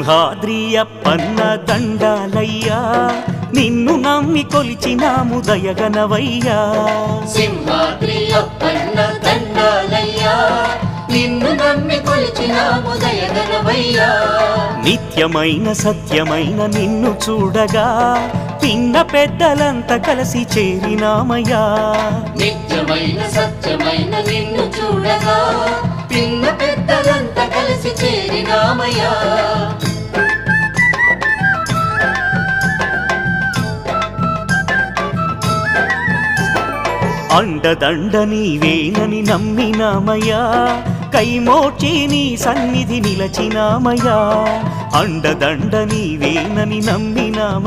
సింహాద్రి అప్పన్న దండాలయ్యా నిన్ను నమ్మి కొలిచినాము దయగనవయ్యా సింహాద్రి అప్పన్న దండాలయ్యా నిన్ను నమ్మి కొలిచినాము దయగనవయ్యా నిత్యమైన సత్యమైన నిన్ను చూడగా పిన్న పెద్దలంతా కలిసి చేరినామయ్యా నిత్యమైన సత్యమైన నిన్ను చూడగా పిన్న పెద్దలంతా కలిసి చేరినామయ్యా అండదండ నీవేనని నమ్మినామయ్యా కైమోర్చి నీ సన్నిధి నిలచినామయ్యా అండదండ నీవేనని నమ్మినామ